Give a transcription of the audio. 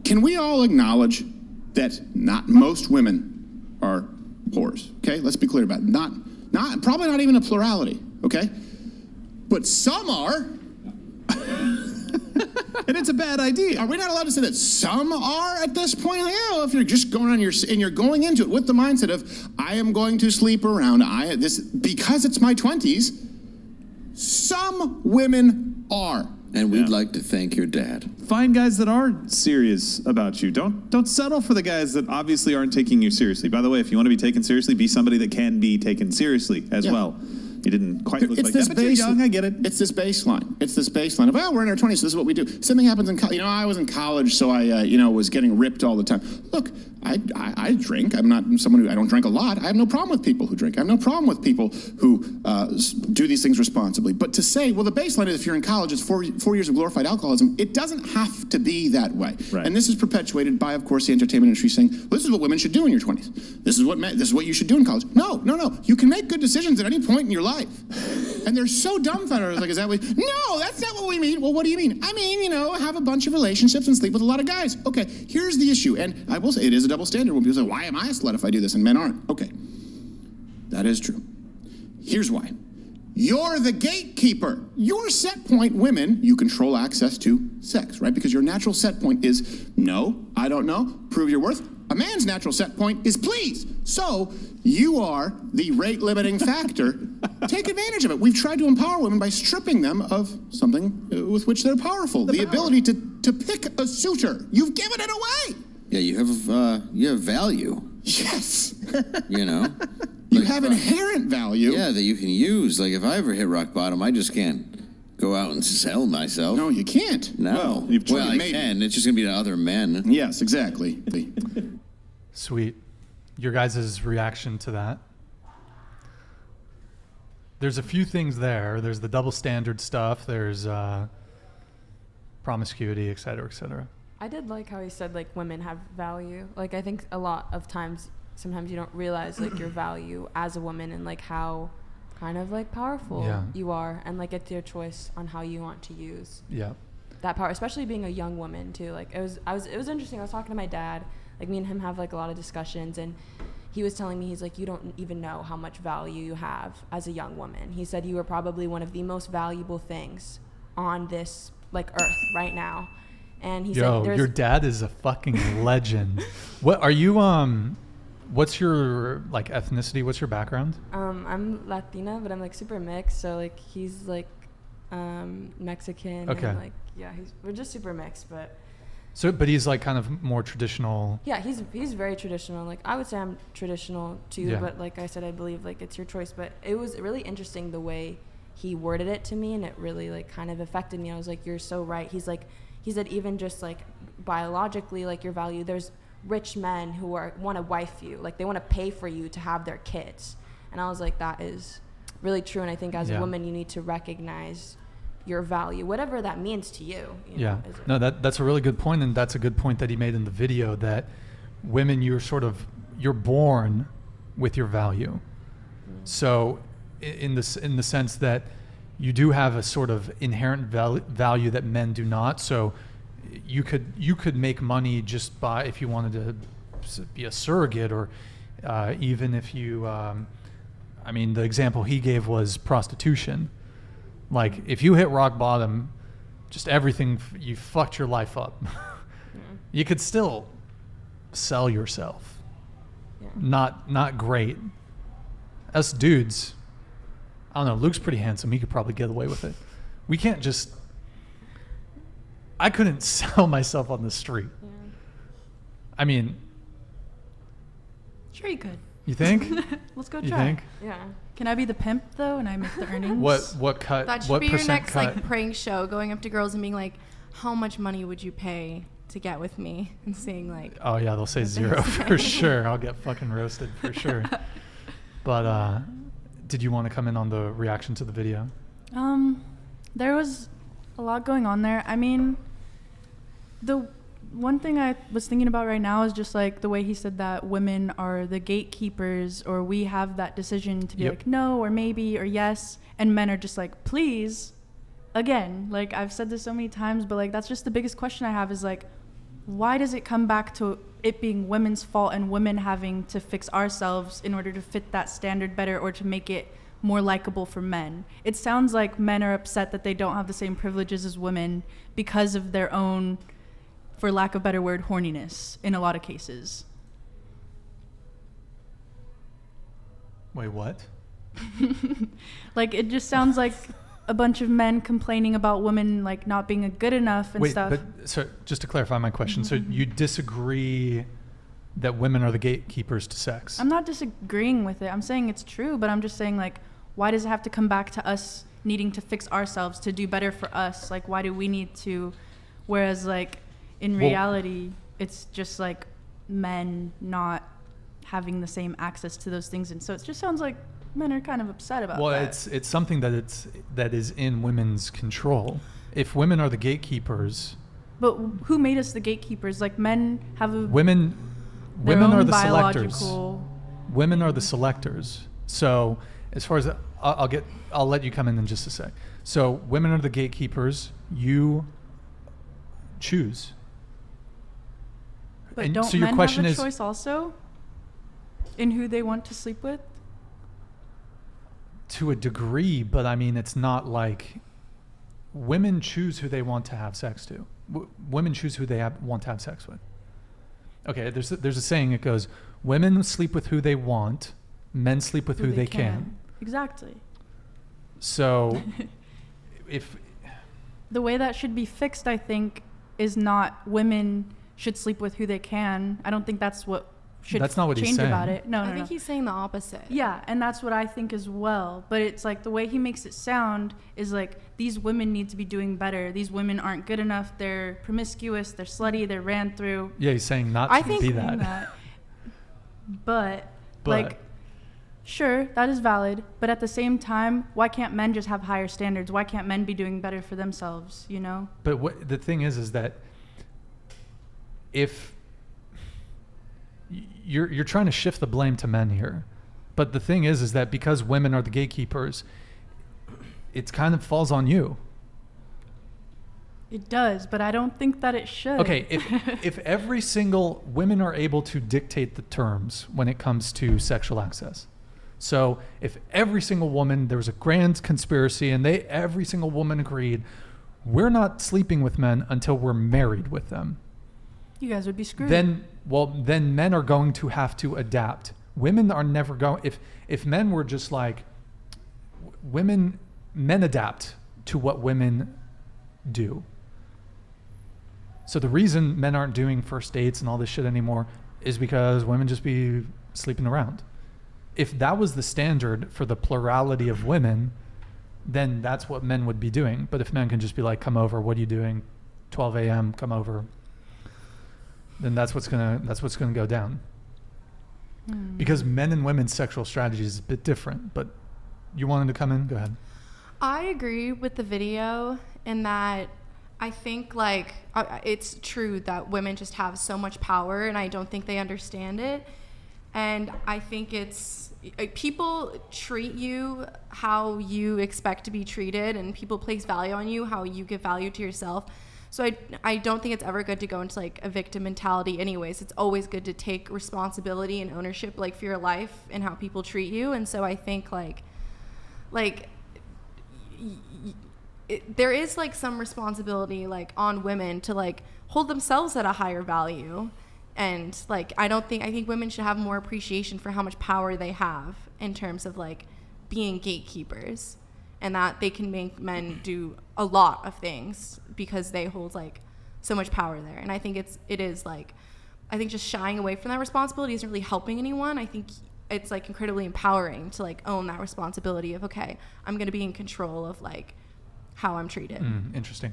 can we all acknowledge that not most women are whores? Okay, let's be clear about it. Probably not even a plurality. Okay, but some are. And it's a bad idea. Are we not allowed to say that some are at this point? Yeah, if you're just going on and you're going into it with the mindset of, I am going to sleep around, because it's my 20s, some women are. And we'd like to thank your dad. Find guys that are serious about you. Don't settle for the guys that obviously aren't taking you seriously. By the way, if you want to be taken seriously, be somebody that can be taken seriously as well. You didn't quite look like that, but you're young, I get it. It's this baseline. of, well, we're in our 20s, so this is what we do. Something happens in college. I was in college, so I, was getting ripped all the time. Look, I drink. I'm not someone I don't drink a lot. I have no problem with people who drink. I have no problem with people who do these things responsibly. But to say, well, the baseline is if you're in college, it's 4 years of glorified alcoholism, it doesn't have to be that way. Right. And this is perpetuated by, of course, the entertainment industry saying, well, this is what women should do in your 20s. This is what you should do in college. No. You can make good decisions at any point in your life. And they're so dumbfounded. I was like, is that what? No, that's not what we mean. Well, what do you mean? I mean, have a bunch of relationships and sleep with a lot of guys. Okay, here's the issue. And I will say it is a double standard when people say, why am I a slut if I do this and men aren't? Okay, that is true. Here's why. You're the gatekeeper. Your set point, women, you control access to sex, right? Because your natural set point is no, I don't know, prove your worth. A man's natural set point is please. So you are the rate limiting factor. Take advantage of it. We've tried to empower women by stripping them of something with which they're powerful. The ability to pick a suitor. You've given it away. Yeah, you have value. Yes. You have inherent value. Yeah, that you can use. Like if I ever hit rock bottom, I just can't go out and sell myself. No, you can't. No. I can. It's just going to be to other men. Yes, exactly. Sweet. Your guys' reaction to that? There's a few things there. There's the double standard stuff. There's promiscuity, et cetera, et cetera. I did like how he said, women have value. I think a lot of times, sometimes you don't realize, your value as a woman and, how kind of, powerful you are. And, it's your choice on how you want to use that power, especially being a young woman, too. It was interesting. I was talking to my dad. Me and him have, a lot of discussions. And he was telling me, he's like, you don't even know how much value you have as a young woman. He said you are probably one of the most valuable things on this, earth right now. And he's like, your dad is a fucking legend. What are you, what's your, ethnicity? What's your background? I'm Latina, but I'm, super mixed. So, he's, Mexican. Okay. And, we're just super mixed, but... So, but he's, kind of more traditional. Yeah, he's very traditional. I would say I'm traditional, too, but like I said, I believe, it's your choice. But it was really interesting the way he worded it to me, and it really, kind of affected me. I was like, you're so right. He said even just, biologically, your value, there's rich men who want to wife you. They want to pay for you to have their kids. And I was like, that is really true. And I think as a woman, you need to recognize your value, whatever that means to you. No, that's a really good point. And that's a good point that he made in the video, that women, you're born with your value. So in the sense that you do have a sort of inherent value that men do not. So you could make money just by, if you wanted to be a surrogate, or even if you, the example he gave was prostitution. If you hit rock bottom, just everything, you fucked your life up. You could still sell yourself. Not great. Us dudes, I don't know, Luke's pretty handsome. He could probably get away with it. We can't just... I couldn't sell myself on the street. Yeah. Sure you could. You think? Let's go you try. Think? Yeah. Can I be the pimp though, and I make the earnings? What cut? That should what be your next cut? prank show, going up to girls and being like, "How much money would you pay to get with me?" And seeing Oh yeah, they'll say zero for sure. I'll get fucking roasted for sure. But did you want to come in on the reaction to the video? There was a lot going on there. The one thing I was thinking about right now is just the way he said that women are the gatekeepers, or we have that decision to be no or maybe or yes, and men are just please. Again, I've said this so many times, but that's just the biggest question I have is why does it come back to it being women's fault and women having to fix ourselves in order to fit that standard better or to make it more likable for men? It sounds like men are upset that they don't have the same privileges as women because of their own, for lack of a better word, horniness in a lot of cases. Wait, what? Like, it just sounds like a bunch of men complaining about women like not being good enough and stuff. But so just to clarify my question, so you disagree that women are the gatekeepers to sex? I'm not disagreeing with it. I'm saying it's true, but I'm just saying, like, why does it have to come back to us needing to fix ourselves to do better for us? Like, why do we need to? Whereas, like, in reality, it's just like men not having the same access to those things, and so it just sounds like men are kind of upset about that. Well, it's something that is in women's control. If women are the gatekeepers, but who made us the gatekeepers? Like, men have women own are the selectors. biological. Women are the selectors. So as far as I'll let you come in just a sec. So women are the gatekeepers. You choose. But and don't so your men question have a is, choice also in who they want to sleep with? to a degree, but I mean, it's not like women choose who they want to have sex to. Women choose who they want to have sex with. Okay, there's a saying, it goes, women sleep with who they want, men sleep with who they can. Exactly. So if the way that should be fixed, I think, is not women should sleep with who they can. I don't think that's what should That's not what he's change saying. about it. No, I think he's saying the opposite. Yeah, and that's what I think as well. But it's like the way he makes it sound is like these women need to be doing better. These women aren't good enough. They're promiscuous. They're slutty. They're ran through. Yeah, he's saying not I to think be that. But like, sure, that is valid. But at the same time, why can't men just have higher standards? Why can't men be doing better for themselves, you know? But what the thing is that if you're trying to shift the blame to men here, but the thing is that because women are the gatekeepers, it kind of falls on you. It does, but I don't think that it should. Okay, if every single women are able to dictate the terms when it comes to sexual access. So if every single woman, there was a grand conspiracy and every single woman agreed, we're not sleeping with men until we're married with them. You guys would be screwed. Then men are going to have to adapt. Women are never going, if men were just like, men adapt to what women do. So the reason men aren't doing first dates and all this shit anymore is because women just be sleeping around. If that was the standard for the plurality of women, then that's what men would be doing. But if men can just be like, come over, what are you doing? 12 a.m., come over. Then that's what's gonna go down. Because men and women's sexual strategy is a bit different. But you wanted to come in? Go ahead. I agree with the video in that I think like it's true that women just have so much power, and I don't think they understand it. And I think it's people treat you how you expect to be treated, and people place value on you how you give value to yourself. So I don't think it's ever good to go into like a victim mentality anyways. It's always good to take responsibility and ownership like for your life and how people treat you. And so I think there is like some responsibility like on women to like hold themselves at a higher value. And like I think women should have more appreciation for how much power they have in terms of like being gatekeepers, and that they can make men do a lot of things because they hold like so much power there. And I think it is like, I think just shying away from that responsibility isn't really helping anyone. I think it's like incredibly empowering to like own that responsibility of, okay, I'm going to be in control of like how I'm treated. Interesting.